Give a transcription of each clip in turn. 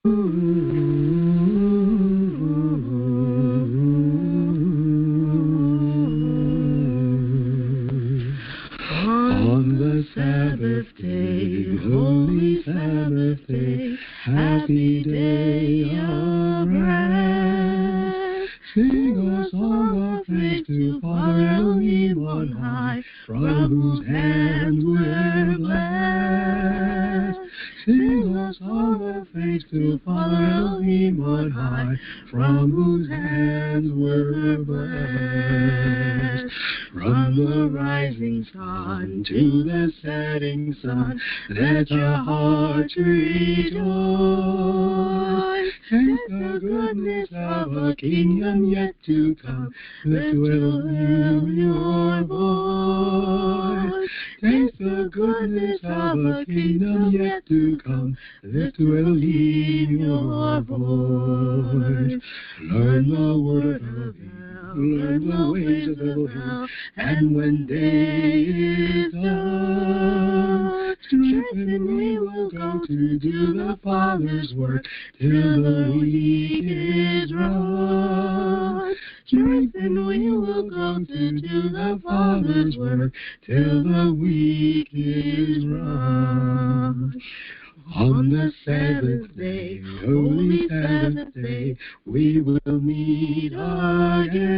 On the Sabbath day, holy Sabbath day, happy day of rest. Sing a song of praise to Father Elohim on high, from whose hands we're blessed. Sing a song of praise to Father Elohim on high, from whose hands we're blessed. From the rising sun to the setting sun, let your hearts rejoice. Taste the goodness of a kingdom yet to come. Lift to Elohim your voice. Taste the goodness of a kingdom yet to come. Lift to Elohim your voice. Learn the word of Elohim, learn the ways of Elohim, and when day is done, strengthened we will go to do the Father's work till the week is run. Strengthened we will go to do the Father's work till the week is run. On the seventh day, holy Sabbath day, we will meet again.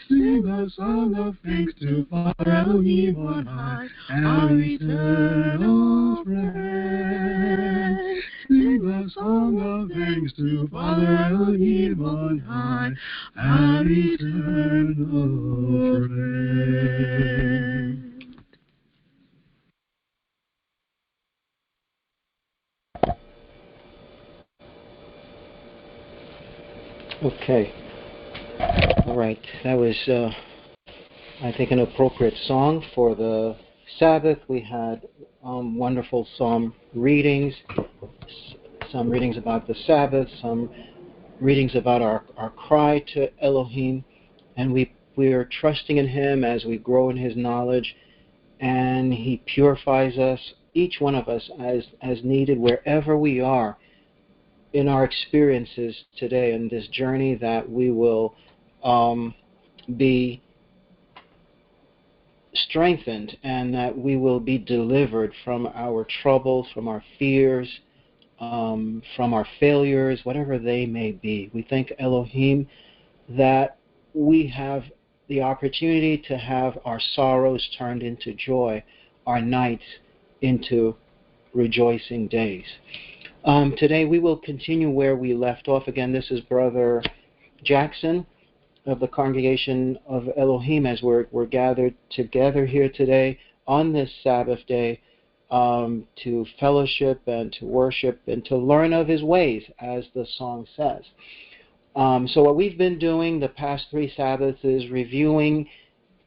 Sing a song of thanks to Father Elohim on high, our eternal friend. Sing a song of thanks to Father Elohim on high, our eternal friend. Okay. All right. That was, I think, an appropriate song for the Sabbath. We had wonderful psalm readings, some readings about the Sabbath, some readings about our cry to Elohim, and we are trusting in Him as we grow in His knowledge, and He purifies us, each one of us, as needed, wherever we are in our experiences today, in this journey, that we will be strengthened and that we will be delivered from our troubles, from our fears, from our failures, whatever they may be. We thank Elohim that we have the opportunity to have our sorrows turned into joy, our nights into rejoicing days. Today we will continue where we left off. Again, this is Brother Jackson of the Congregation of Elohim, as we're gathered together here today on this Sabbath day to fellowship and to worship and to learn of His ways, as the song says. So what we've been doing the past 3 Sabbaths is reviewing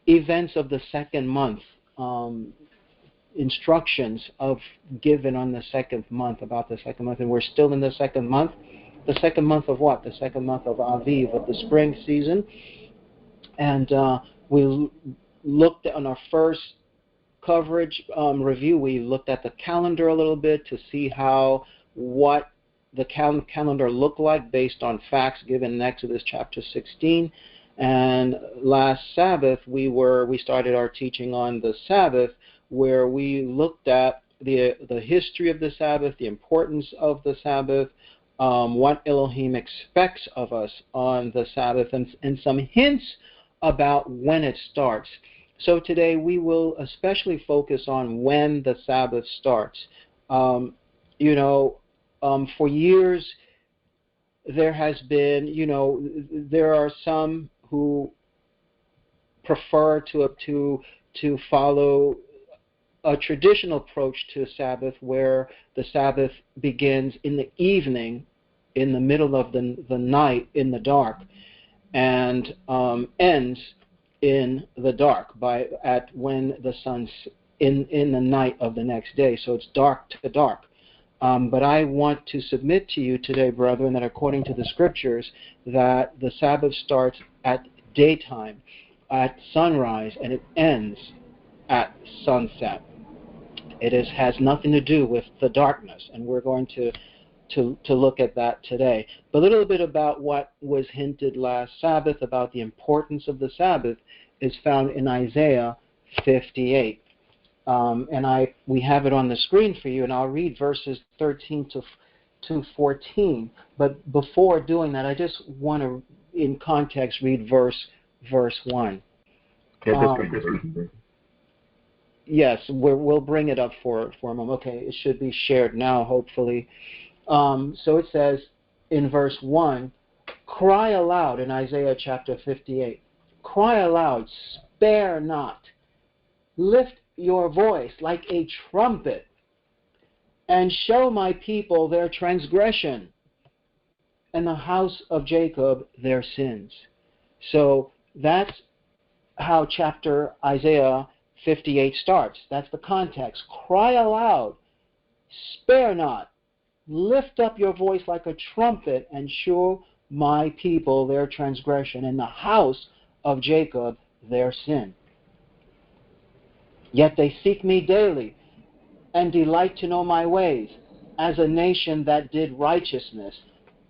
events of the second month, instructions given on the second month, about the second month, and we're still in the second month. The second month of what? The second month of Aviv, of the spring season. And we looked on our first coverage review, we looked at the calendar a little bit to see what the calendar looked like based on facts given in Exodus chapter 16. And last Sabbath, we started our teaching on the Sabbath, where we looked at the history of the Sabbath, the importance of the Sabbath, what Elohim expects of us on the Sabbath, and some hints about when it starts. So today we will especially focus on when the Sabbath starts. For years there has been, there are some who prefer to follow a traditional approach to Sabbath, where the Sabbath begins in the evening, in the middle of the night, in the dark, and ends in the dark when the sun's in the night of the next day. So it's dark to dark. But I want to submit to you today, brethren, that according to the Scriptures, that the Sabbath starts at daytime, at sunrise, and it ends at sunset. It has nothing to do with the darkness, and we're going to to look at that today. But a little bit about what was hinted last Sabbath about the importance of the Sabbath is found in Isaiah 58. And we have it on the screen for you, and I'll read verses 13 to 14. But before doing that, I just want to, in context, read verse 1. Yes, we'll bring it up for a moment. Okay, it should be shared now, hopefully. So it says in verse 1, cry aloud in Isaiah chapter 58. Cry aloud, spare not. Lift your voice like a trumpet, and show my people their transgression, and the house of Jacob their sins. So that's how chapter Isaiah 58 starts. That's the context. Cry aloud, spare not. Lift up your voice like a trumpet, and show my people their transgression, and the house of Jacob their sin. Yet they seek me daily, and delight to know my ways, as a nation that did righteousness,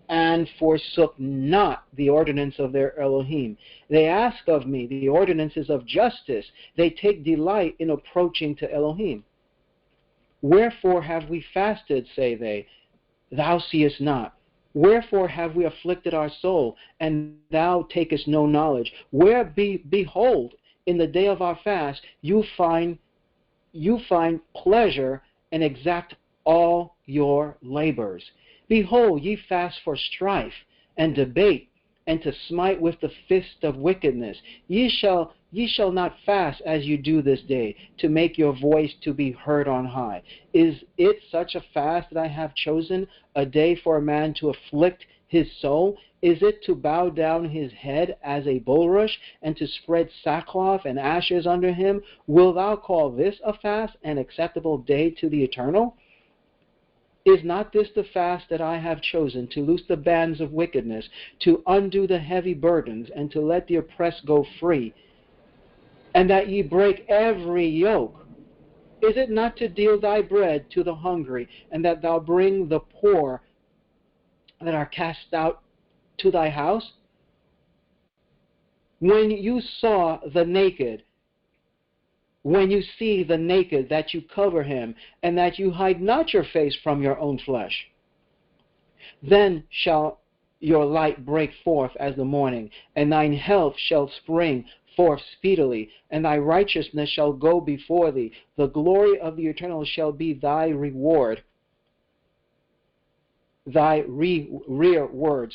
and forsook not the ordinance of their Elohim. They ask of me the ordinances of justice. They take delight in approaching to Elohim. Wherefore have we fasted, say they, thou seest not. Wherefore have we afflicted our soul, and thou takest no knowledge? Behold, in the day of our fast, you find pleasure and exact all your labors. Behold, ye fast for strife and debate, and to smite with the fist of wickedness. Ye shall not fast as you do this day, to make your voice to be heard on high. Is it such a fast that I have chosen, a day for a man to afflict his soul? Is it to bow down his head as a bulrush, and to spread sackcloth and ashes under him? Wilt thou call this a fast, an acceptable day to the Eternal? Is not this the fast that I have chosen, to loose the bands of wickedness, to undo the heavy burdens, and to let the oppressed go free, and that ye break every yoke? Is it not to deal thy bread to the hungry, and that thou bring the poor that are cast out to thy house? When you see the naked, that you cover him, and that you hide not your face from your own flesh, then shall your light break forth as the morning, and thine health shall spring forth speedily, and thy righteousness shall go before thee. The glory of the Eternal shall be thy reward. Rearward.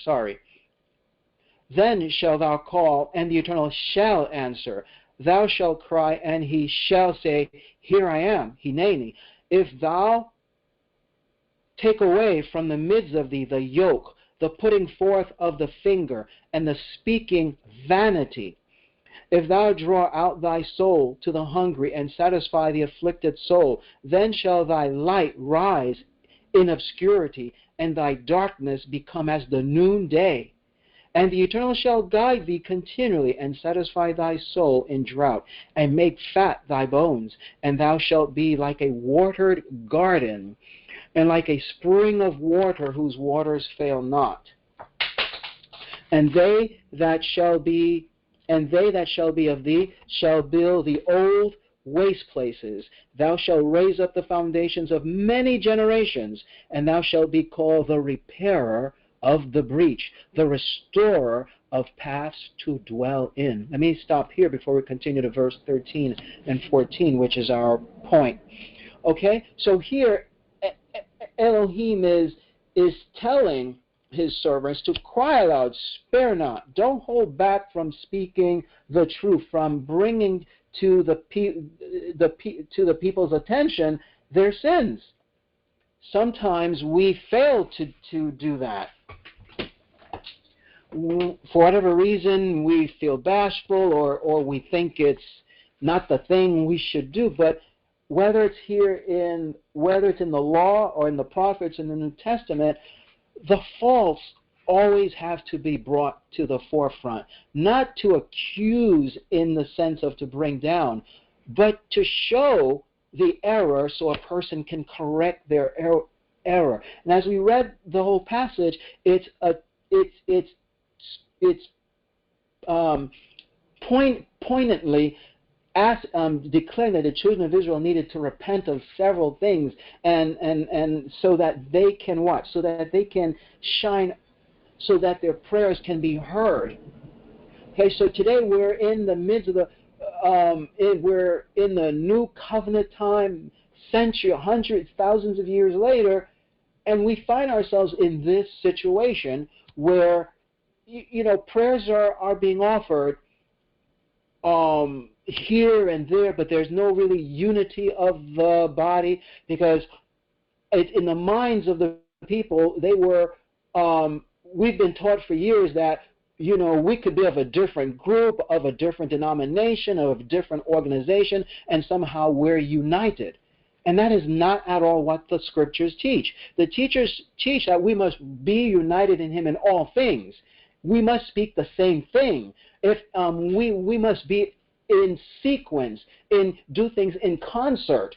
Then shall thou call, and the Eternal shall answer. Thou shalt cry, and he shall say, Here I am, hineni. If thou take away from the midst of thee the yoke, the putting forth of the finger, and the speaking vanity, if thou draw out thy soul to the hungry, and satisfy the afflicted soul, then shall thy light rise in obscurity, and thy darkness become as the noonday. And the Eternal shall guide thee continually, and satisfy thy soul in drought, and make fat thy bones, and thou shalt be like a watered garden, and like a spring of water whose waters fail not. And they that shall be of thee shall build the old waste places. Thou shalt raise up the foundations of many generations, and thou shalt be called the repairer of the breach, the restorer of paths to dwell in. Let me stop here before we continue to verse 13 and 14, which is our point. Okay, so here Elohim is telling his servants to cry aloud, spare not. Don't hold back from speaking the truth, from bringing to the people's attention their sins. Sometimes we fail to do that. For whatever reason, we feel bashful, or we think it's not the thing we should do. But whether it's in the law or in the prophets in the New Testament, the faults always have to be brought to the forefront, not to accuse in the sense of to bring down, but to show the error so a person can correct their error, error. And as we read the whole passage, it's poignantly declaring that the children of Israel needed to repent of several things, and so that they can what? So that they can shine, so that their prayers can be heard. Okay, so today we're in the midst of we're in the new covenant time, century, hundreds, thousands of years later, and we find ourselves in this situation where prayers are being offered here and there, but there's no really unity of the body, because in the minds of the people, they were we've been taught for years that we could be of a different group, of a different denomination, of a different organization, and somehow we're united. And that is not at all what the scriptures teach. The teachers teach that we must be united in him in all things. We must speak the same thing. If we must be in sequence, do things in concert,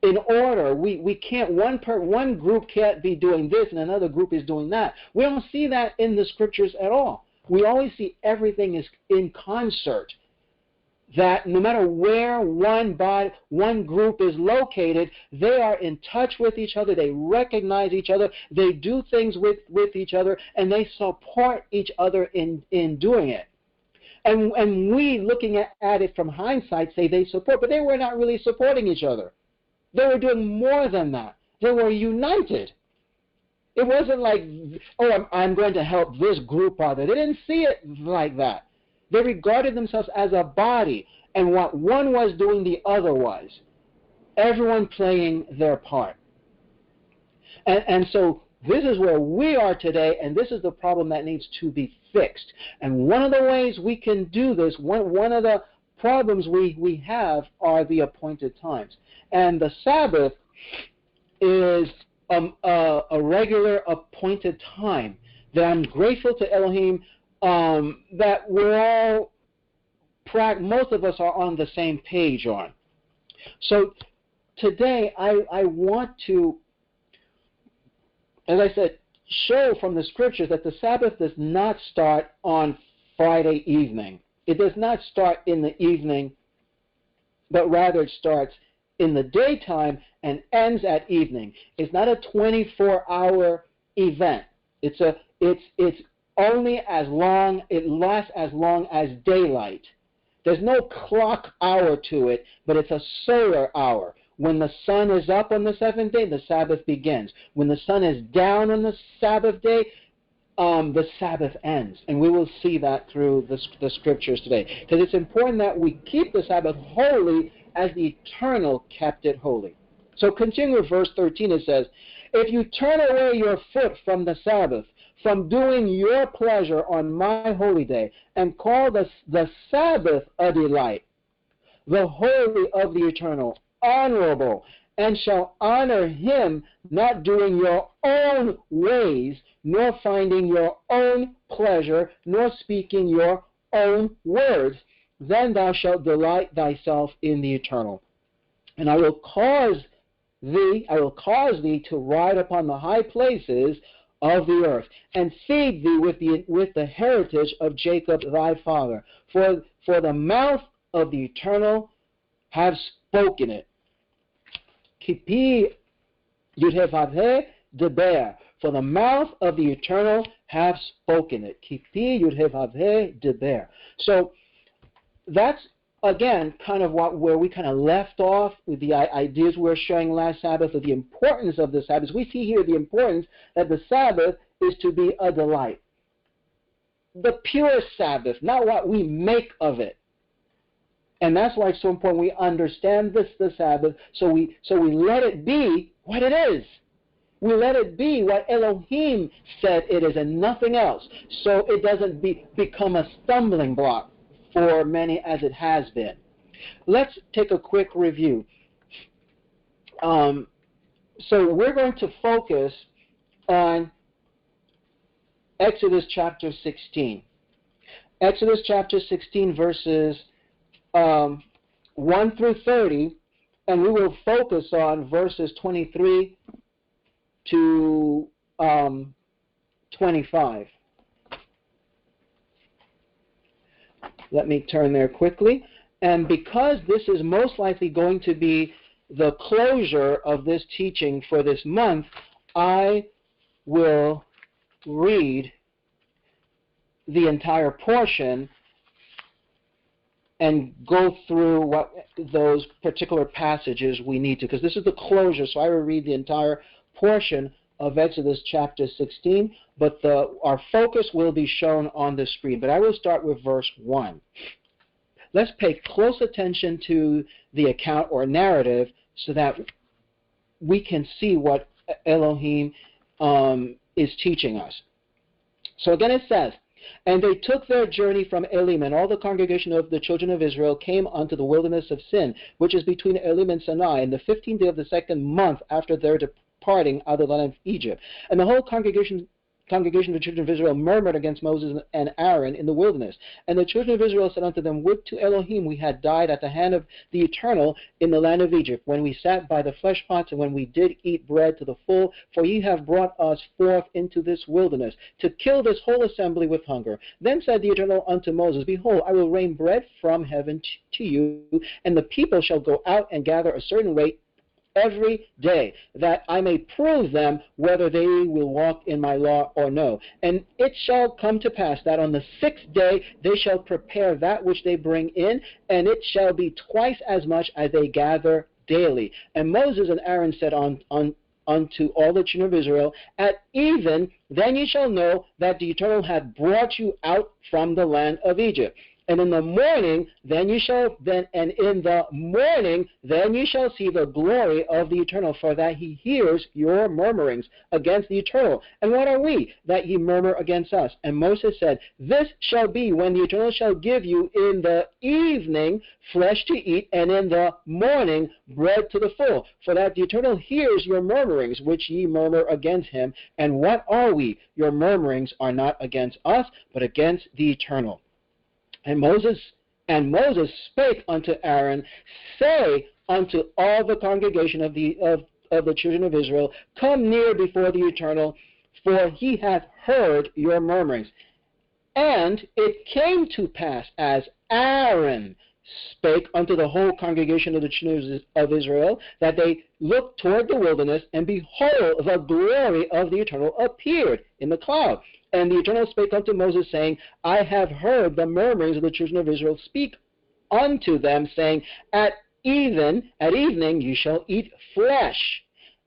in order. We can't, one group can't be doing this and another group is doing that. We don't see that in the scriptures at all. We always see everything is in concert. That no matter where one group is located, they are in touch with each other, they recognize each other, they do things with each other, and they support each other in doing it. And we, looking at it from hindsight, say they support, but they were not really supporting each other. They were doing more than that. They were united. It wasn't like, oh, I'm going to help this group out there. They didn't see it like that. They regarded themselves as a body, and what one was doing, the other was. Everyone playing their part. And so this is where we are today, and this is the problem that needs to be fixed. And one of the ways we can do this, one of the problems we have are the appointed times. And the Sabbath is a regular appointed time that I'm grateful to Elohim that we're all, most of us are on the same page on. So today I want to, as I said, show from the scriptures that the Sabbath does not start on Friday evening. It does not start in the evening, but rather it starts in the daytime and ends at evening. It's not a 24-hour event. It's only as long, it lasts as long as daylight. There's no clock hour to it, but it's a solar hour. When the sun is up on the seventh day, the Sabbath begins. When the sun is down on the Sabbath day, the Sabbath ends. And we will see that through the scriptures today. Because it's important that we keep the Sabbath holy as the Eternal kept it holy. So continue with verse 13, it says, if you turn away your foot from the Sabbath, from doing your pleasure on my holy day, and call the Sabbath a delight, the holy of the Eternal, honorable, and shall honor him, not doing your own ways, nor finding your own pleasure, nor speaking your own words, then thou shalt delight thyself in the Eternal. And I will cause thee to ride upon the high places of the earth, and feed thee with the heritage of Jacob thy father. For the mouth of the Eternal have spoken it. Kipi yudhevavhe deber. For the mouth of the Eternal have spoken it. Kipi yudhevavhe deber. So that's, again, kind of where we kind of left off with the ideas we were sharing last Sabbath of the importance of the Sabbath. We see here the importance that the Sabbath is to be a delight. The pure Sabbath, not what we make of it. And that's why it's so important we understand the Sabbath, so we let it be what it is. We let it be what Elohim said it is and nothing else, so it doesn't become a stumbling block for many as it has been. Let's take a quick review. So we're going to focus on Exodus chapter 16. Exodus chapter 16 verses 1 through 30, and we will focus on verses 23 to 25. Let me turn there quickly. And because this is most likely going to be the closure of this teaching for this month, I will read the entire portion and go through what those particular passages we need to, because this is the closure, so I will read the entire portion of Exodus chapter 16, but our focus will be shown on the screen. But I will start with verse 1. Let's pay close attention to the account or narrative so that we can see what Elohim is teaching us. So again it says, "And they took their journey from Elim, and all the congregation of the children of Israel came unto the wilderness of Sin, which is between Elim and Sinai, in the 15th day of the second month after their departing out of the land of Egypt. And the whole congregation of the children of Israel murmured against Moses and Aaron in the wilderness. And the children of Israel said unto them, Would to Elohim we had died at the hand of the Eternal in the land of Egypt, when we sat by the flesh pots, and when we did eat bread to the full, for ye have brought us forth into this wilderness, to kill this whole assembly with hunger. Then said the Eternal unto Moses, Behold, I will rain bread from heaven to you, and the people shall go out and gather a certain rate every day, that I may prove them whether they will walk in my law or no. And it shall come to pass that on the 6th day they shall prepare that which they bring in, and it shall be twice as much as they gather daily. And Moses and Aaron said unto all the children of Israel, At even then ye shall know that the Eternal hath brought you out from the land of Egypt. And in the morning, then ye shall see the glory of the Eternal, for that he hears your murmurings against the Eternal. And what are we, that ye murmur against us? And Moses said, This shall be when the Eternal shall give you in the evening flesh to eat, and in the morning bread to the full, for that the Eternal hears your murmurings, which ye murmur against him. And what are we? Your murmurings are not against us, but against the Eternal. And Moses spake unto Aaron, Say unto all the congregation of the children of Israel, Come near before the Eternal, for he hath heard your murmurings. And it came to pass, as Aaron spake unto the whole congregation of the children of Israel, that they looked toward the wilderness, and behold, the glory of the Eternal appeared in the cloud. And the Eternal spake unto Moses, saying, I have heard the murmurings of the children of Israel. Speak unto them, saying, At evening you shall eat flesh,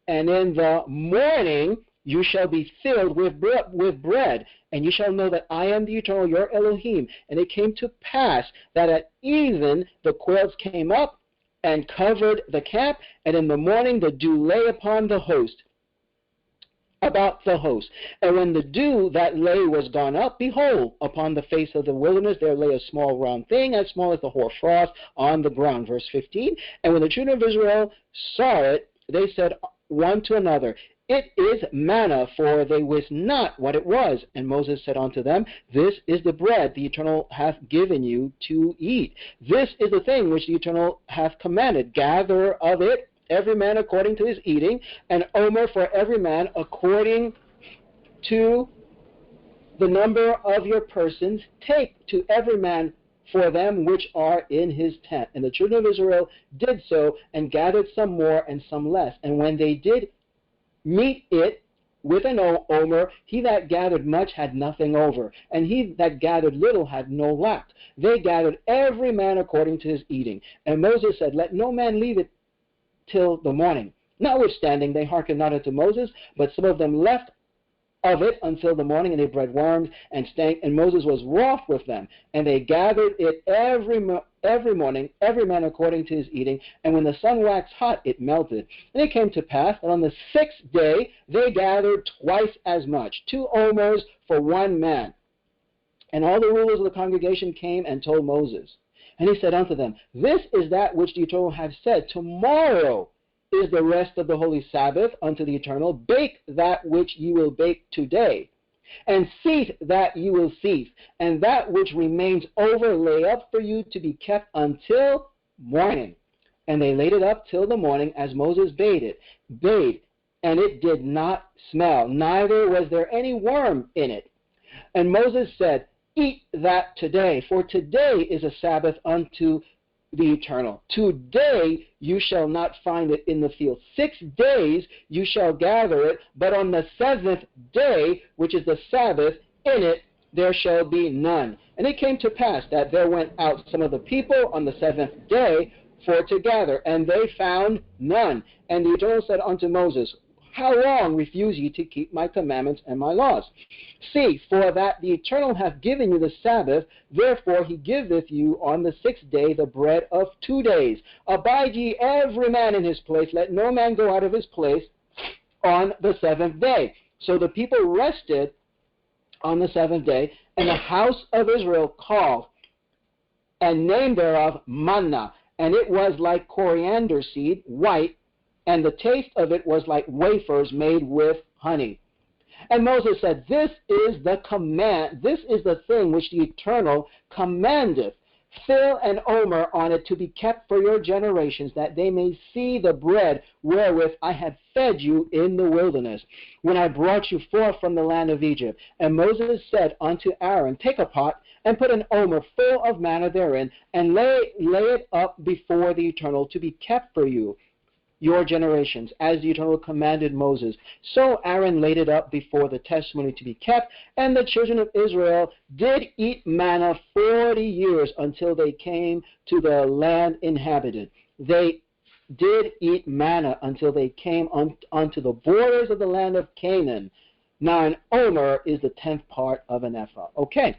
and in the morning you shall be filled with bread, and you shall know that I am the Eternal, your Elohim. And it came to pass that at even the quails came up and covered the camp, and in the morning the dew lay upon the host, about the host. And when the dew that lay was gone up, behold, upon the face of the wilderness there lay a small round thing, as small as the hoarfrost, on the ground. Verse 15. And when the children of Israel saw it, they said one to another, It is manna, for they wist not what it was. And Moses said unto them, This is the bread the Eternal hath given you to eat. This is the thing which the Eternal hath commanded. Gather of it every man according to his eating, and omer for every man according to the number of your persons. Take to every man for them which are in his tent. And the children of Israel did so, and gathered some more and some less. And when they did meet it with an omer, he that gathered much had nothing over, and he that gathered little had no lack. They gathered every man according to his eating. And Moses said, Let no man leave it till the morning. Notwithstanding, they hearkened not unto Moses, but some of them left of it until the morning, and they bred worms and stank. And Moses was wroth with them, and they gathered it every morning, every man according to his eating. And when the sun waxed hot, it melted. And it came to pass that on the 6th day they gathered twice as much, 2 omers for one man. And all the rulers of the congregation came and told Moses. And he said unto them, This is that which the Eternal hath said, Tomorrow is the rest of the holy Sabbath unto the Eternal. Bake that which ye will bake today, and seethe that ye will seethe, and that which remains over lay up for you to be kept until morning. And they laid it up till the morning, as Moses bade. and it did not smell, neither was there any worm in it. And Moses said, Eat that today, for today is a Sabbath unto the Eternal. Today you shall not find it in the field. 6 days you shall gather it, but on the 7th day, which is the Sabbath, in it there shall be none. And it came to pass that there went out some of the people on the 7th day for to gather, and they found none. And the Eternal said unto Moses, How long refuse ye to keep my commandments and my laws? See, for that the Eternal hath given you the Sabbath, therefore he giveth you on the 6th day the bread of 2 days. Abide ye every man in his place, let no man go out of his place on the 7th day. So the people rested on the 7th day, and the house of Israel called, and name thereof manna, and it was like coriander seed, white, and the taste of it was like wafers made with honey. And Moses said, This is the command, this is the thing which the Eternal commandeth. Fill an omer on it to be kept for your generations, that they may see the bread wherewith I have fed you in the wilderness, when I brought you forth from the land of Egypt. And Moses said unto Aaron, Take a pot, and put an omer full of manna therein, and lay it up before the Eternal to be kept for you, your generations, as the Eternal commanded Moses. So Aaron laid it up before the testimony to be kept, and the children of Israel did eat manna 40 years until they came to the land inhabited. They did eat manna until they came unto the borders of the land of Canaan. Now an omer is the 10th part of an ephah. Okay,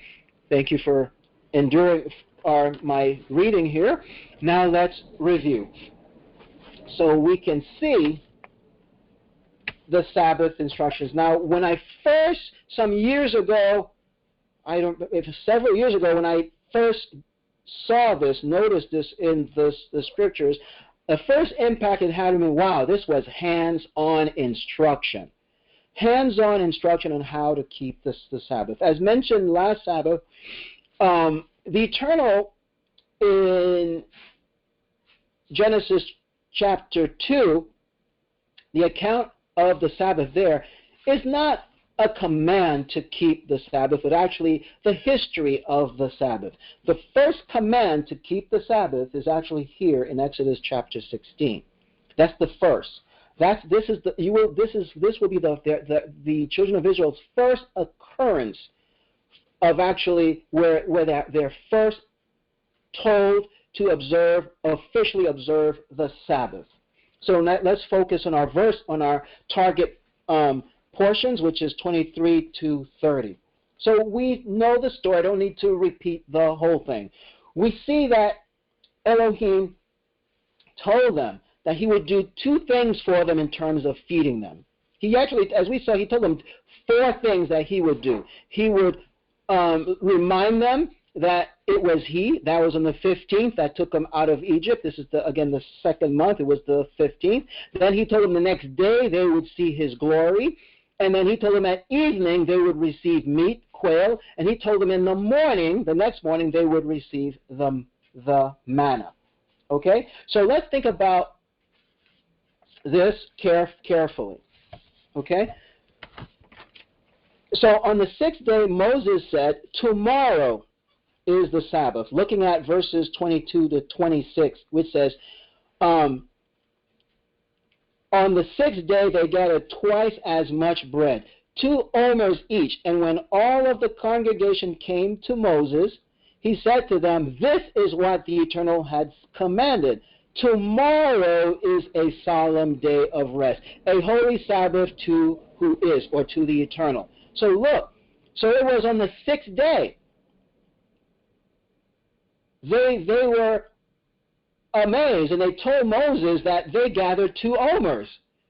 thank you for enduring my reading here. Now let's review. So we can see the Sabbath instructions. Now, when I first, some years ago, several years ago, when I first saw this, noticed this in the scriptures, the first impact it had on me, wow, this was hands-on instruction. Hands-on instruction on how to keep the Sabbath. As mentioned last Sabbath, the Eternal in Genesis chapter 2, the account of the Sabbath there is not a command to keep the Sabbath, but actually the history of the Sabbath. The first command to keep the Sabbath is actually here in Exodus chapter 16. That's the first. This will be the children of Israel's first occurrence of actually where they're first told to officially observe the Sabbath. So let's focus on our verse, on our target portions, which is 23 to 30. So we know the story. I don't need to repeat the whole thing. We see that Elohim told them that he would do 2 things for them in terms of feeding them. He actually, as we saw, he told them 4 things that he would do. He would remind them that it was he, that was on the 15th, that took them out of Egypt. This is, again, the 2nd month. It was the 15th. Then he told them the next day they would see his glory. And then he told them at evening they would receive meat, quail. And he told them in the morning, the next morning, they would receive the manna. Okay? So let's think about this carefully. Okay? So on the 6th day, Moses said, Tomorrow is the Sabbath. Looking at verses 22 to 26, which says, on the 6th day they gathered twice as much bread, 2 omers each. And when all of the congregation came to Moses, he said to them, This is what the Eternal had commanded. Tomorrow is a solemn day of rest, a holy Sabbath to who is, or to the Eternal. So look, so it was on the 6th day. They were amazed, and they told Moses that they gathered 2 omers.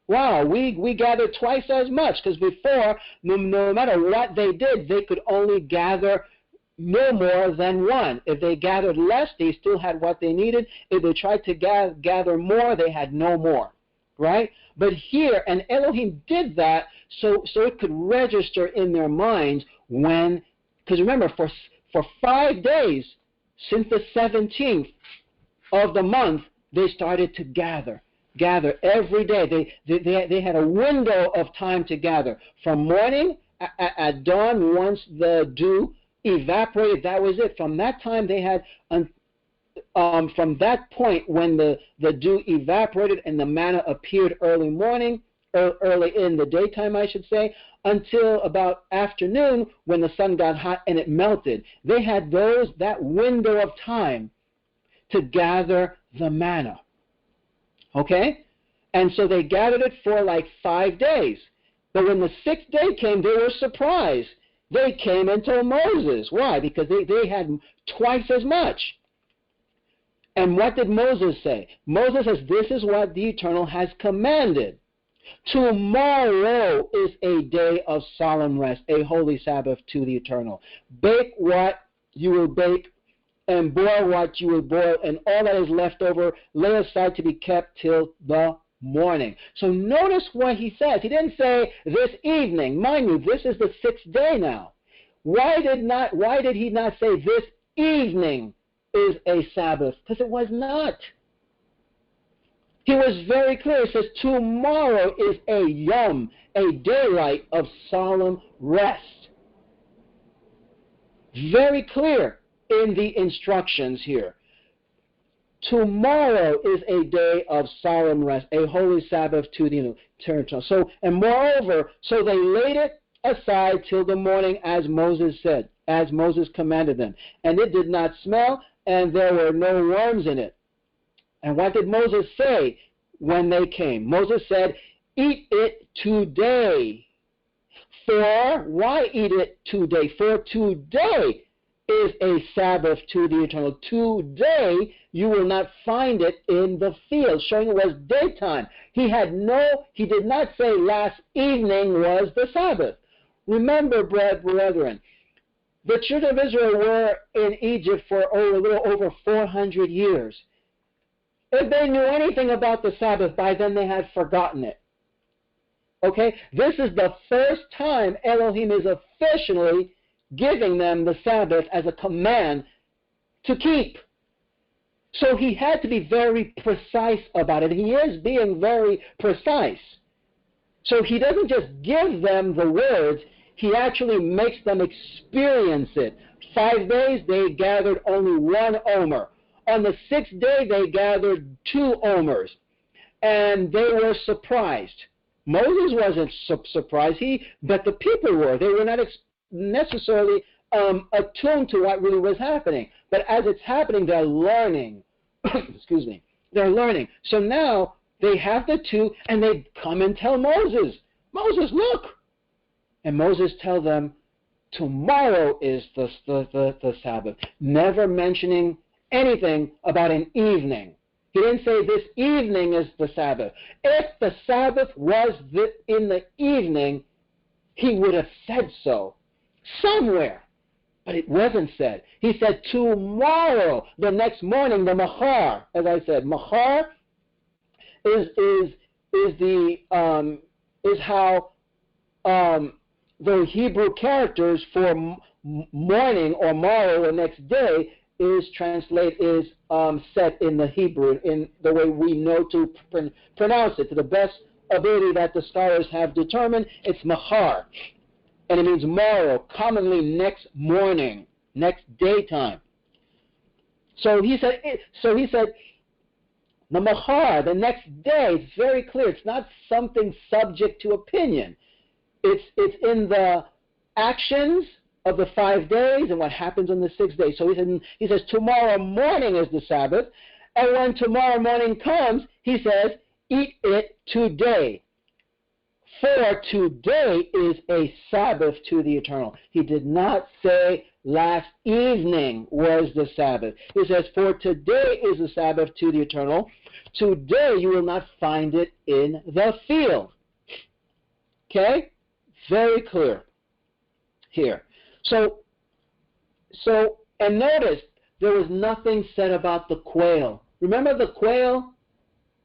Wow, we gathered twice as much, because before, no matter what they did, they could only gather no more than 1. If they gathered less, they still had what they needed. If they tried to gather more, they had no more, right? But here, and Elohim did that so it could register in their minds when, because remember, for 5 days, since the 17th of the month, they started to gather. gather every day. They had a window of time to gather. From morning at dawn, once the dew evaporated, that was it. From that time, they had, from that point when the dew evaporated and the manna appeared early morning, early in the daytime, I should say, until about afternoon when the sun got hot and it melted. They had that window of time to gather the manna. Okay? And so they gathered it for like 5 days. But when the 6th day came, they were surprised. They came and told Moses. Why? Because they had twice as much. And what did Moses say? Moses says, this is what the Eternal has commanded. Tomorrow is a day of solemn rest, a holy Sabbath to the Eternal. Bake what you will bake, and boil what you will boil, and all that is left over lay aside to be kept till the morning. So notice what he says. He didn't say this evening. Mind you, this is the 6th day now. Why did he not say this evening is a Sabbath? Because it was not. He was very clear. He says tomorrow is a yom, a daylight of solemn rest. Very clear in the instructions here. Tomorrow is a day of solemn rest, a holy Sabbath to the Eternal. So, and moreover, so they laid it aside till the morning, as Moses said, as Moses commanded them. And it did not smell, and there were no worms in it. And what did Moses say when they came? Moses said, eat it today. For, why eat it today? For today is a Sabbath to the Eternal. Today you will not find it in the field, showing it was daytime. He did not say last evening was the Sabbath. Remember, brethren, the children of Israel were in Egypt for a little over 400 years. If they knew anything about the Sabbath, by then they had forgotten it. Okay? This is the first time Elohim is officially giving them the Sabbath as a command to keep. So he had to be very precise about it. He is being very precise. So he doesn't just give them the words, he actually makes them experience it. 5 days they gathered only 1 omer. On the 6th day they gathered 2 omers. And they were surprised. Moses wasn't surprised, but the people were. They were not necessarily attuned to what really was happening. But as it's happening, they're learning. Excuse me. They're learning. So now they have the 2, and they come and tell Moses, Moses, look. And Moses tells them, tomorrow is the Sabbath. Never mentioning anything about an evening. He didn't say this evening is the Sabbath. If the Sabbath was in the evening, he would have said so somewhere. But it wasn't said. He said tomorrow, the next morning, the Mahar. As I said, Mahar is how the Hebrew characters for morning or morrow, the next day, is set in the Hebrew in the way we know to pronounce it. To the best ability that the scholars have determined, it's Mahar. And it means morrow, commonly next morning, next daytime. So he said, the Mahar, the next day, it's very clear. It's not something subject to opinion. It's in the actions of the 5 days and what happens on the 6th day. So he says tomorrow morning is the Sabbath, and when tomorrow morning comes, he says, eat it today. For today is a Sabbath to the Eternal. He did not say last evening was the Sabbath. He says, for today is the Sabbath to the Eternal. Today you will not find it in the field. Okay? Very clear here. So, and notice, there was nothing said about the quail. Remember the quail?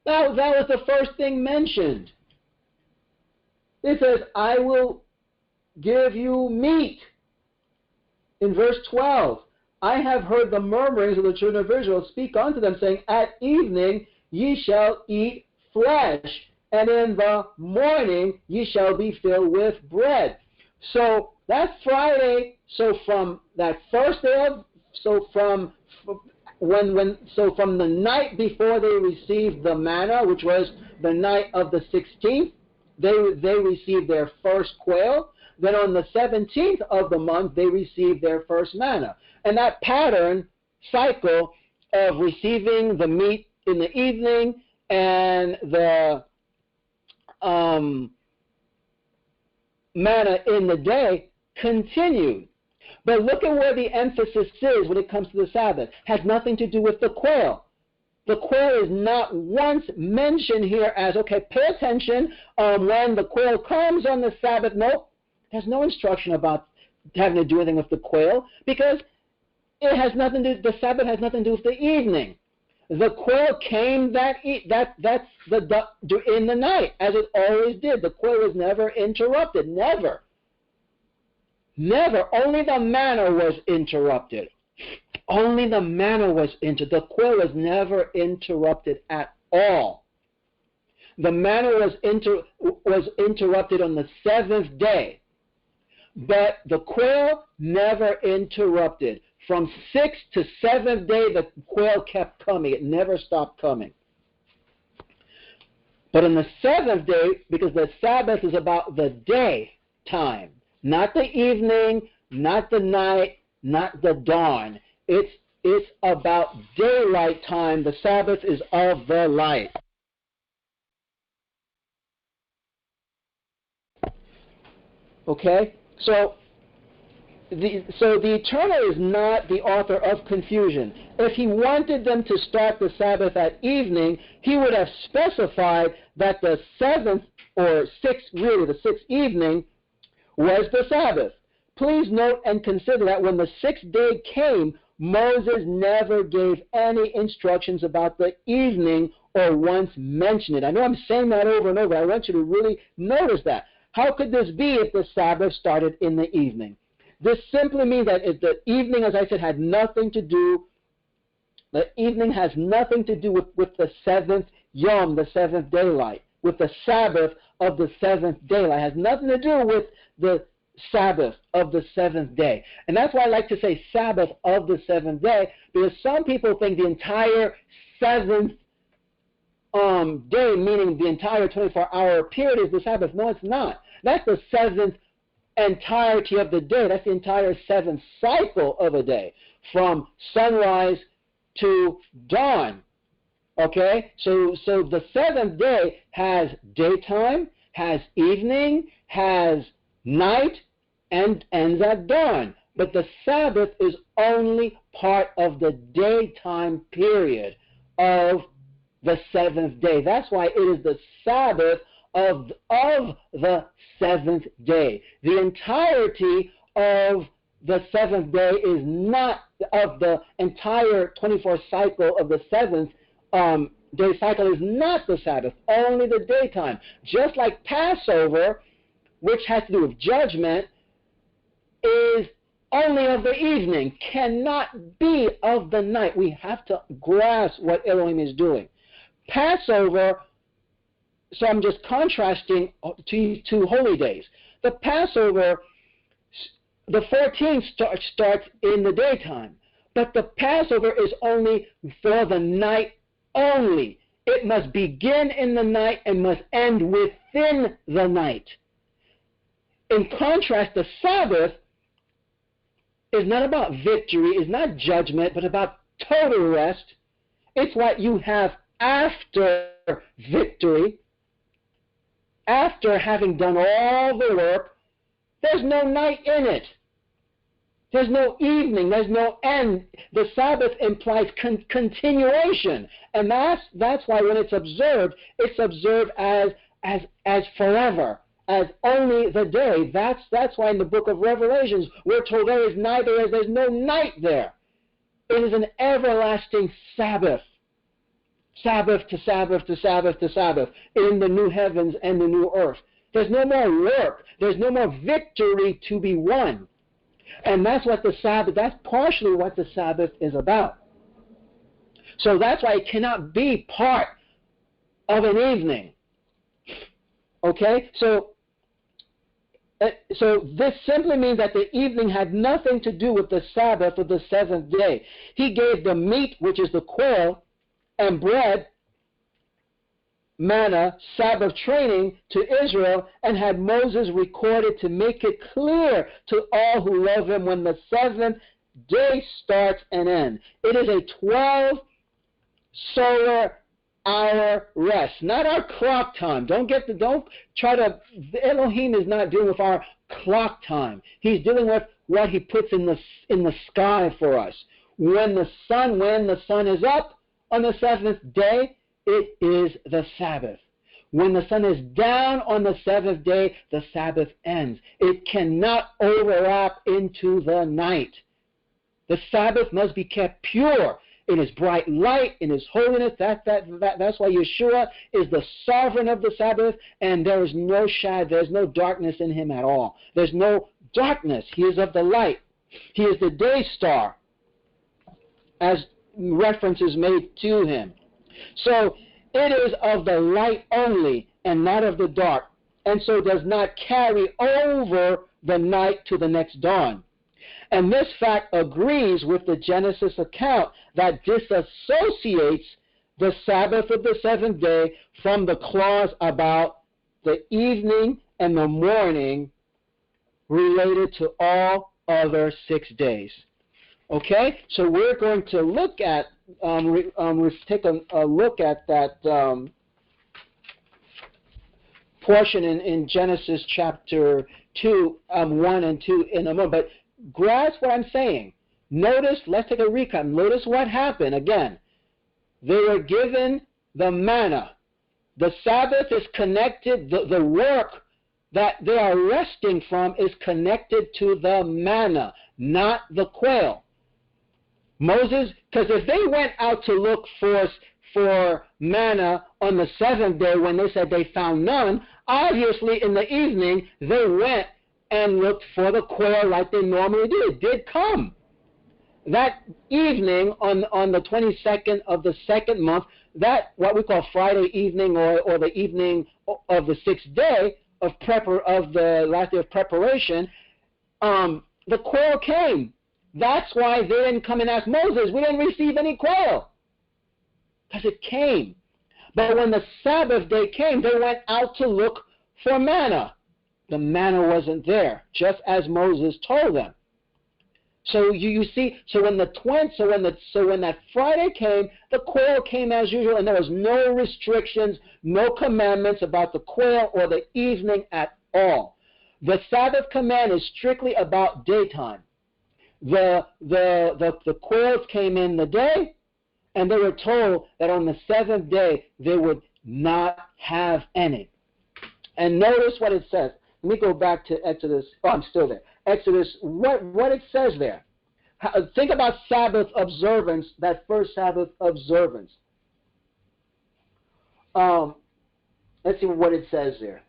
That was the first thing mentioned. It says, I will give you meat. In verse 12, I have heard the murmurings of the children of Israel speak unto them, saying, at evening ye shall eat flesh, and in the morning ye shall be filled with bread. So that's Friday. So from that first day from the night before they received the manna, which was the night of the 16th, they received their first quail. Then on the 17th of the month, they received their first manna. And that pattern, cycle of receiving the meat in the evening and the manna in the day continued. But look at where the emphasis is when it comes to the Sabbath. It has nothing to do with the quail. The quail is not once mentioned here as, okay, pay attention when the quail comes on the Sabbath. Nope. There's no instruction about having to do anything with the quail, because it has nothing to do, the Sabbath has nothing to do with the evening. The quail came in the night, as it always did. The quail was never interrupted. Never. Only the manna was interrupted. Only the manna was interrupted. The quail was never interrupted at all. The manna was interrupted on the 7th day. But the quail never interrupted. From 6th to 7th day, the quail kept coming. It never stopped coming. But on the 7th day, because the Sabbath is about the day time, not the evening, not the night, not the dawn. It's about daylight time. The Sabbath is of the light. Okay? So the Eternal is not the author of confusion. If he wanted them to start the Sabbath at evening, he would have specified that the 7th or 6th, really the 6th evening, was the Sabbath. Please note and consider that when the 6th day came, Moses never gave any instructions about the evening or once mentioned it. I know I'm saying that over and over. I want you to really notice that. How could this be if the Sabbath started in the evening? This simply means that if the evening, as I said, had nothing to do, the evening has nothing to do with the 7th Yom, the 7th daylight, with the Sabbath of the 7th daylight. It has nothing to do with the Sabbath of the 7th day. And that's why I like to say Sabbath of the 7th day, because some people think the entire 7th day, meaning the entire 24-hour period, is the Sabbath. No, it's not. That's the 7th entirety of the day. That's the entire 7th cycle of a day, from sunrise to dawn. Okay? So the 7th day has daytime, has evening, has night, and ends at dawn. But the Sabbath is only part of the daytime period of the 7th day. That's why it is the Sabbath of the 7th day. The entirety of the 7th day is not, of the entire 24 cycle of the 7th day cycle is not the Sabbath, only the daytime. Just like Passover, which has to do with judgment, is only of the evening, cannot be of the night. We have to grasp what Elohim is doing. Passover, so I'm just contrasting to holy days. The Passover, the 14th starts in the daytime, but the Passover is only for the night only. It must begin in the night and must end within the night. In contrast, the Sabbath is not about victory, is not judgment, but about total rest. It's what you have after victory, after having done all the work. There's no night in it. There's no evening. There's no end. The Sabbath implies continuation, and that's why when it's observed as forever, as only the day. That's why in the book of Revelations we're told there's no night there. It is an everlasting Sabbath. Sabbath to Sabbath to Sabbath to Sabbath in the new heavens and the new earth. There's no more work. There's no more victory to be won. And that's partially what the Sabbath is about. So that's why it cannot be part of an evening. Okay, so this simply means that the evening had nothing to do with the Sabbath of the seventh day. He gave the meat, which is the quail, and bread, manna, Sabbath training to Israel, and had Moses recorded to make it clear to all who love him when the seventh day starts and ends. It is a 12 solar hour rest, not our clock time. Don't try to, Elohim is not dealing with our clock time. He's dealing with what he puts in the sky for us. When the sun is up on the seventh day, it is the Sabbath. When the sun is down on the seventh day, the Sabbath ends. It cannot overlap into the night. The Sabbath must be kept pure in his bright light, in his holiness. That's why Yeshua is the sovereign of the Sabbath, and there is no shadow, there's no darkness in him at all. There's no darkness. He is of the light. He is the day star, as reference is made to him. So it is of the light only and not of the dark, and so does not carry over the night to the next dawn. And this fact agrees with the Genesis account that disassociates the Sabbath of the seventh day from the clause about the evening and the morning related to all other 6 days. Okay, so we're going to look at, take a look at that portion in Genesis chapter 2, 1 and 2 in a moment. But grasp what I'm saying. Notice, let's take a recap. Notice what happened again. They were given the manna. The Sabbath is connected, the work that they are resting from is connected to the manna, not the quail. Moses, because if they went out to look for manna on the seventh day when they said they found none, obviously in the evening they went and looked for the quail like they normally do. It did come. That evening on the 22nd of the second month, that what we call Friday evening or the evening of the sixth day of the last day of preparation, the quail came. That's why they didn't come and ask Moses, we didn't receive any quail. Because it came. But when the Sabbath day came, they went out to look for manna. The manna wasn't there, just as Moses told them. So you see, when that Friday came, the quail came as usual, and there was no restrictions, no commandments about the quail or the evening at all. The Sabbath command is strictly about daytime. The quails came in the day, and they were told that on the seventh day they would not have any. And notice what it says. Let me go back to Exodus. Oh, I'm still there. Exodus, what it says there. Think about Sabbath observance, that first Sabbath observance. Let's see what it says there.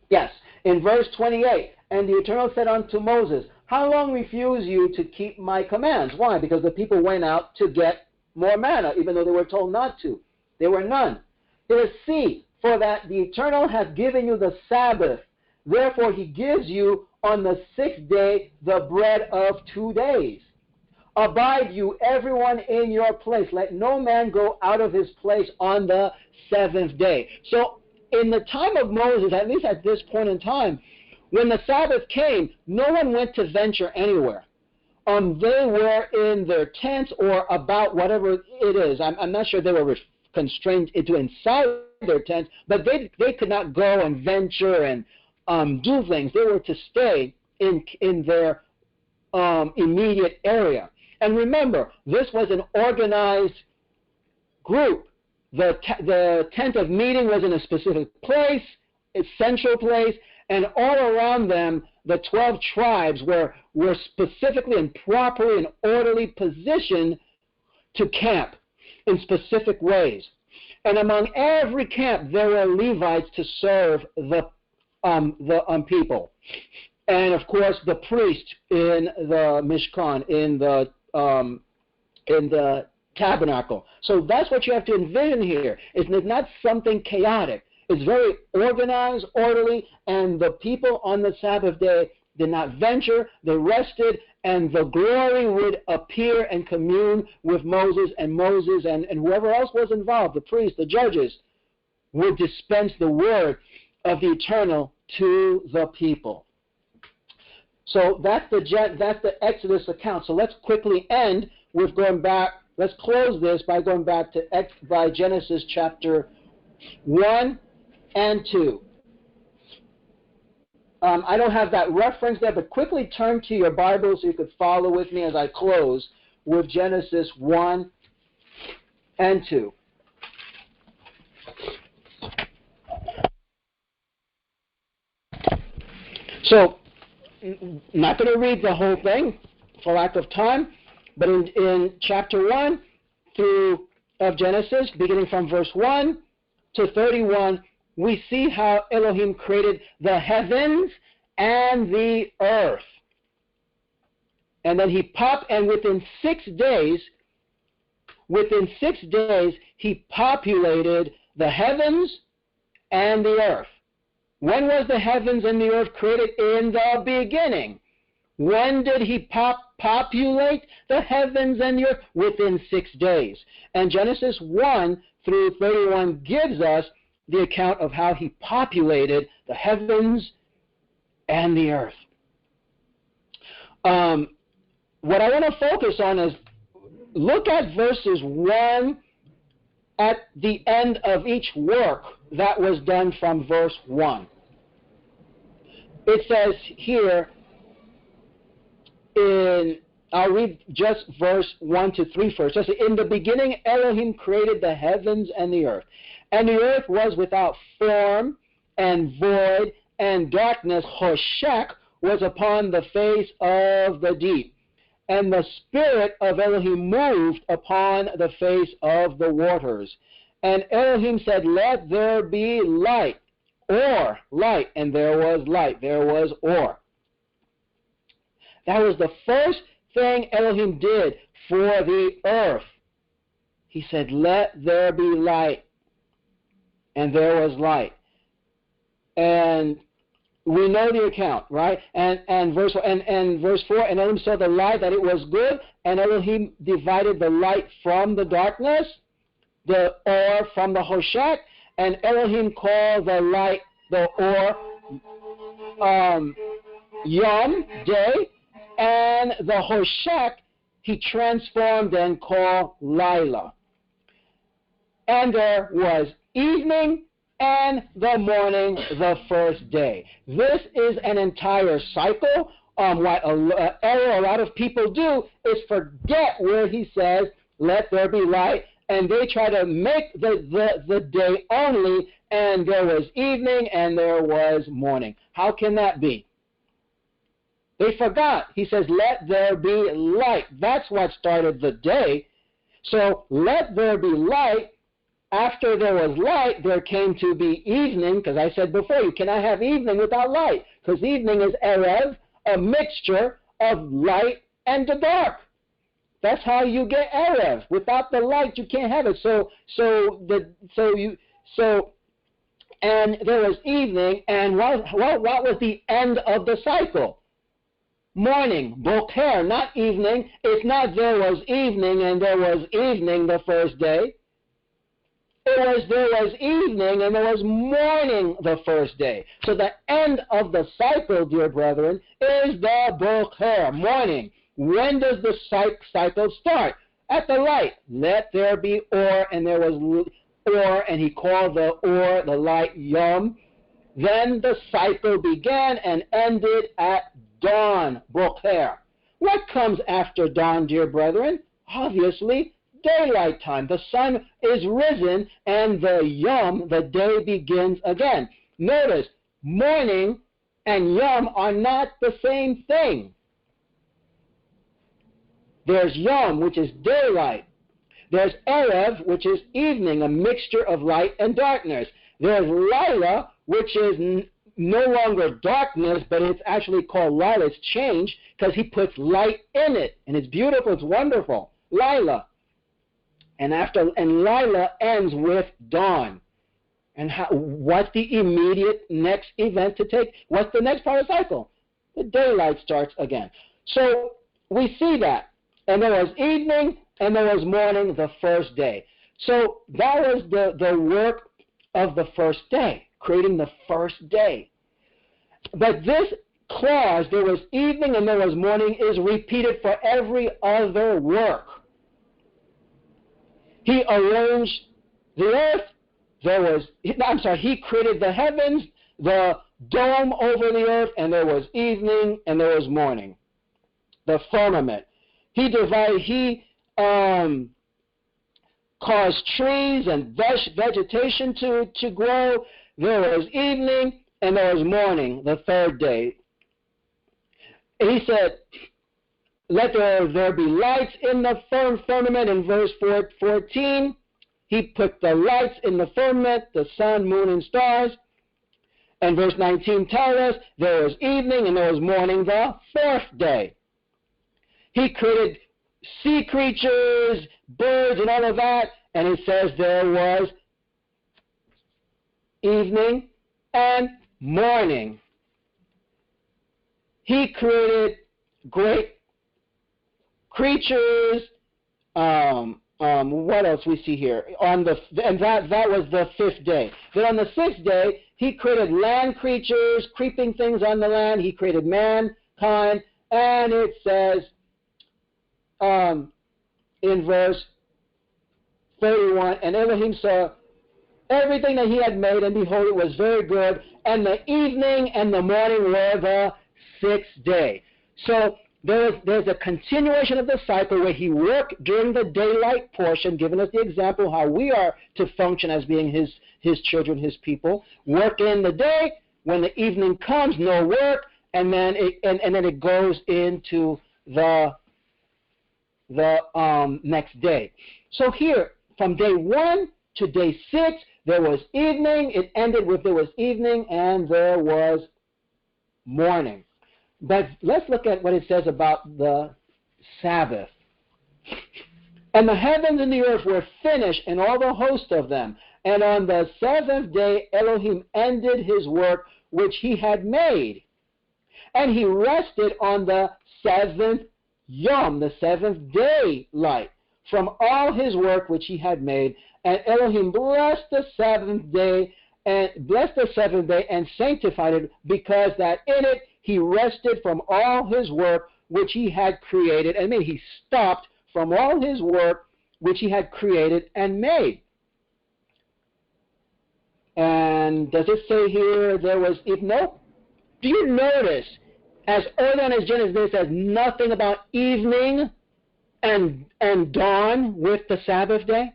Yes, in verse 28, and the Eternal said unto Moses, how long refuse you to keep my commands? Why? Because the people went out to get more manna, even though they were told not to. There were none. It is, see, for that the Eternal hath given you the Sabbath. Therefore he gives you on the sixth day the bread of 2 days. Abide you everyone in your place. Let no man go out of his place on the seventh day. So in the time of Moses, at least at this point in time, when the Sabbath came, no one went to venture anywhere. They were in their tents or about whatever it is. I'm not sure they were constrained into inside their tents, but they could not go and venture and do things. They were to stay in their immediate area. And remember, this was an organized group. The tent of meeting was in a specific place, a central place, and all around them, the 12 tribes were specifically and properly and orderly positioned to camp in specific ways. And among every camp, there were Levites to serve the people. And of course, the priest in the Mishkan, in the tabernacle. So that's what you have to envision here. It's not something chaotic. It's very organized, orderly, and the people on the Sabbath day did not venture. They rested, and the glory would appear and commune with Moses, and whoever else was involved, the priests, the judges, would dispense the word of the eternal to the people. So that's the Exodus account. So let's quickly end with going back. Let's close this by going back to Genesis chapter 1 and 2. I don't have that reference there, but quickly turn to your Bible so you could follow with me as I close with Genesis 1 and 2. So, not going to read the whole thing for lack of time, but in chapter 1 of Genesis, beginning from verse 1 to 31, we see how Elohim created the heavens and the earth. And then and within 6 days, he populated the heavens and the earth. When was the heavens and the earth created? In the beginning. When did he populate the heavens and the earth? Within 6 days. And Genesis 1 through 31 gives us the account of how he populated the heavens and the earth. What I want to focus on is look at verses 1 at the end of each work that was done from verse 1. It says here, I'll read just verse 1 to 3 first. It says, in the beginning Elohim created the heavens and the earth. And the earth was without form and void, and darkness, Hoshek, was upon the face of the deep. And the Spirit of Elohim moved upon the face of the waters. And Elohim said, let there be light, or light, and there was light, there was or. That was the first thing Elohim did for the earth. He said, let there be light. And there was light. And we know the account, right? And verse 4, and Elohim saw the light that it was good, and Elohim divided the light from the darkness, the or from the Hoshek, and Elohim called the light, the or, Yom, day, and the Hoshek he transformed and called Lila. And there was evening and the morning the first day. This is an entire cycle. What a lot of people do is forget where he says, let there be light, and they try to make the day only, and there was evening and there was morning. How can that be? They forgot. He says, let there be light. That's what started the day. So let there be light. After there was light, there came to be evening, because I said before, you cannot have evening without light, because evening is erev, a mixture of light and the dark. That's how you get erev. Without the light, you can't have it. And there was evening, and what was the end of the cycle? Morning, boker, not evening. It's not there was evening and there was evening the first day. It was there was evening and there was morning the first day. So the end of the cycle, dear brethren, is the boker, morning. When does the cycle start? At the light. Let there be or, and there was or, and he called the or, the light, Yom. Then the cycle began and ended at dawn, boker. What comes after dawn, dear brethren? Obviously, daylight time. The sun is risen and the Yom, the day, begins again. Notice, morning and Yom are not the same thing. There's Yom, which is daylight. There's Erev, which is evening, a mixture of light and darkness. There's Lila, which is no longer darkness, but it's actually called Lila. It's changed because he puts light in it. And it's beautiful, it's wonderful. Lila. And Lila ends with dawn. And what's the immediate next event to take? What's the next part of the cycle? The daylight starts again. So we see that. And there was evening and there was morning the first day. So that was the work of the first day, creating the first day. But this clause, there was evening and there was morning, is repeated for every other work. He arranged the earth. He created the heavens, the dome over the earth, and there was evening and there was morning. The firmament. He caused trees and vegetation to grow. There was evening and there was morning, the third day. He said, let there be lights in the firmament in verse 14. He put the lights in the firmament, the sun, moon, and stars. And verse 19 tells us there was evening and there was morning the fourth day. He created sea creatures, birds, and all of that. And it says there was evening and morning. He created great creatures. What else we see here? And that was the fifth day. Then on the sixth day, he created land creatures, creeping things on the land. He created mankind. And it says in verse 31, and Elohim saw everything that he had made, and behold, it was very good. And the evening and the morning were the sixth day. So there's a continuation of the cycle where he worked during the daylight portion, giving us the example how we are to function as being his children, his people. Work in the day. When the evening comes, no work, and then it goes into the next day. So here, from day 1 to day 6, there was evening. It ended with there was evening and there was morning. But let's look at what it says about the Sabbath. And the heavens and the earth were finished, and all the host of them. And on the seventh day Elohim ended his work which he had made. And he rested on the seventh Yom, the seventh day light, from all his work which he had made. And Elohim blessed the seventh day and sanctified it, because that in it he rested from all his work which he had created. I mean, he stopped from all his work which he had created and made. And does it say here there was no? Do you notice, as early on as Genesis, it says nothing about evening and dawn with the Sabbath day?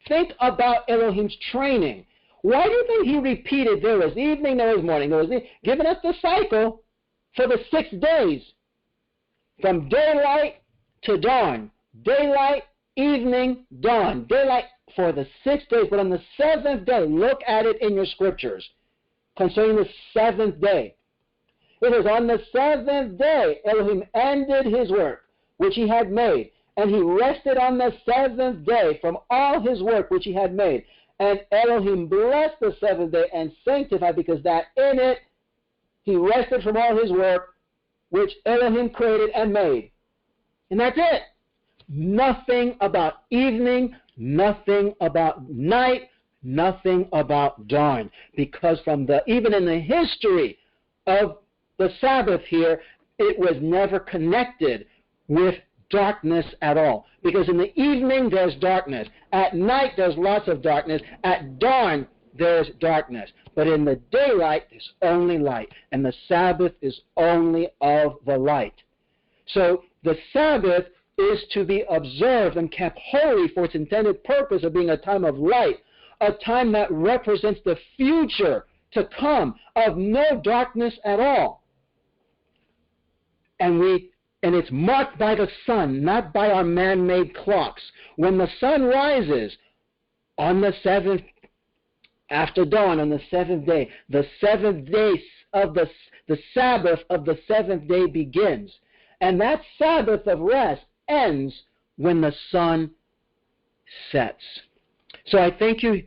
Think about Elohim's training. Why do you think he repeated there was evening, there was morning? There was giving us the cycle for the 6 days. From daylight to dawn. Daylight, evening, dawn. Daylight for the 6 days. But on the seventh day, look at it in your scriptures concerning the seventh day. It is on the seventh day Elohim ended his work which he had made. And he rested on the seventh day from all his work which he had made. And Elohim blessed the seventh day and sanctified, because that in it he rested from all his work which Elohim created and made. And that's it. Nothing about evening, nothing about night, nothing about dawn. Because even in the history of the Sabbath here, it was never connected with darkness at all. Because in the evening there's darkness. At night there's lots of darkness. At dawn there's darkness. But in the daylight there's only light. And the Sabbath is only of the light. So the Sabbath is to be observed and kept holy for its intended purpose of being a time of light. A time that represents the future to come of no darkness at all. And it's marked by the sun, not by our man-made clocks. When the sun rises on the seventh, after dawn, on the seventh day, the seventh day of the Sabbath of the seventh day begins. And that Sabbath of rest ends when the sun sets. So I thank you,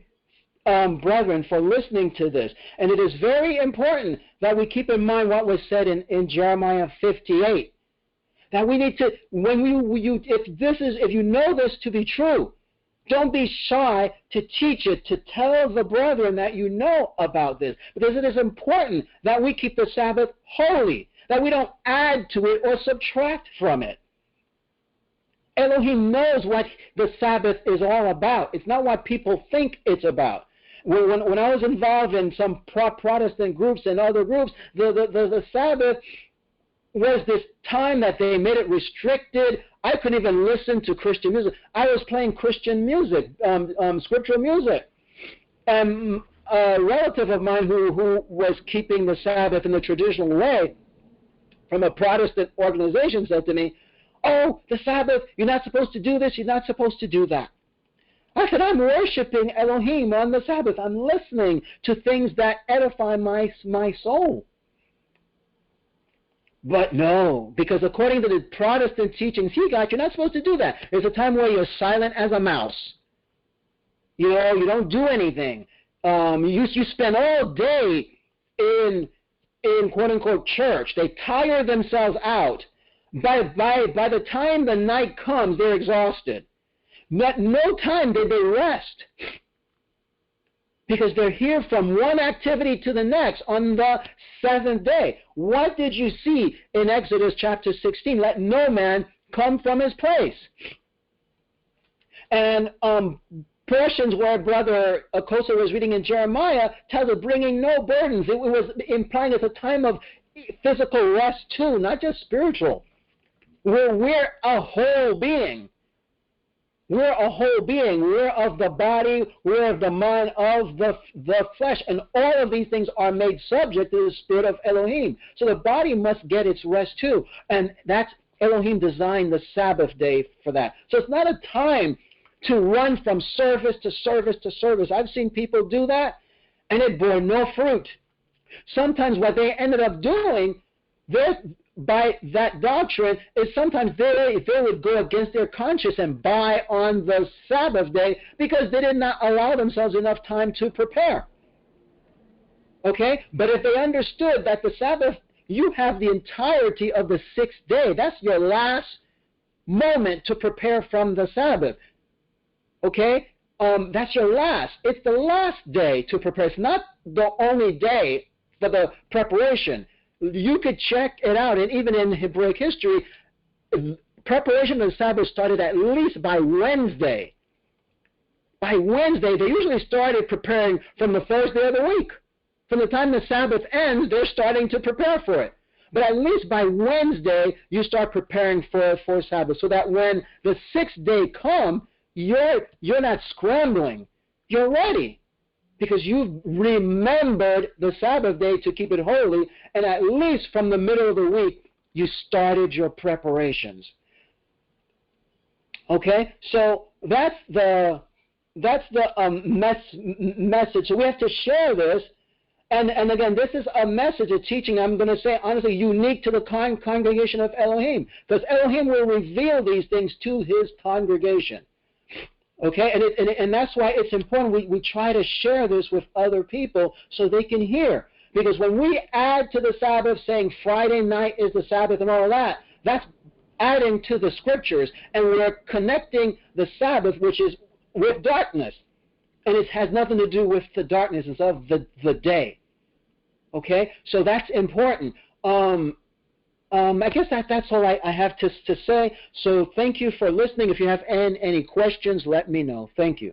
brethren, for listening to this. And it is very important that we keep in mind what was said in Jeremiah 58. That we need to, if you know this to be true, don't be shy to teach it, to tell the brethren that you know about this. Because it is important that we keep the Sabbath holy, that we don't add to it or subtract from it. Elohim knows what the Sabbath is all about. It's not what people think it's about. When I was involved in some Protestant groups and other groups, the Sabbath was this time that they made it restricted. I couldn't even listen to Christian music. I was playing Christian music, scriptural music. And a relative of mine who was keeping the Sabbath in the traditional way from a Protestant organization said to me, "Oh, the Sabbath, you're not supposed to do this, you're not supposed to do that." I said, I'm worshiping Elohim on the Sabbath. I'm listening to things that edify my soul. But no, because according to the Protestant teachings he got, you're not supposed to do that. There's a time where you're silent as a mouse. You know, you don't do anything. You spend all day in quote-unquote church. They tire themselves out. By the time the night comes, they're exhausted. No time did they rest. Because they're here from one activity to the next on the seventh day. What did you see in Exodus chapter 16? Let no man come from his place. And portions where Brother Akosa was reading in Jeremiah tells of bringing no burdens. It was implying it's a time of physical rest too, not just spiritual. We're a whole being. We're a whole being. We're of the body. We're of the mind, of the flesh. And all of these things are made subject to the Spirit of Elohim. So the body must get its rest too. And that's Elohim designed the Sabbath day for that. So it's not a time to run from service to service to service. I've seen people do that, and it bore no fruit. Sometimes what they ended up doing, by that doctrine, is sometimes they would go against their conscience and buy on the Sabbath day because they did not allow themselves enough time to prepare. Okay? But if they understood that the Sabbath, you have the entirety of the sixth day. That's your last moment to prepare from the Sabbath. Okay? That's your last. It's the last day to prepare. It's not the only day for the preparation. You could check it out, and even in Hebraic history, preparation of the Sabbath started at least by Wednesday. By Wednesday, they usually started preparing from the first day of the week. From the time the Sabbath ends, they're starting to prepare for it. But at least by Wednesday, you start preparing for Sabbath, so that when the sixth day comes, you're not scrambling. You're ready. Because you've remembered the Sabbath day to keep it holy, and at least from the middle of the week, you started your preparations. Okay, so that's the message. So we have to share this, and again, this is a message, a teaching, I'm going to say honestly, unique to the congregation of Elohim, because Elohim will reveal these things to his congregation. Okay, and that's why it's important we try to share this with other people so they can hear. Because when we add to the Sabbath, saying Friday night is the Sabbath and all of that, that's adding to the scriptures, and we're connecting the Sabbath, which is with darkness, and it has nothing to do with the darknesses of the day. Okay, so that's important. I guess that's all I have to say. So thank you for listening. If you have any questions, let me know. Thank you.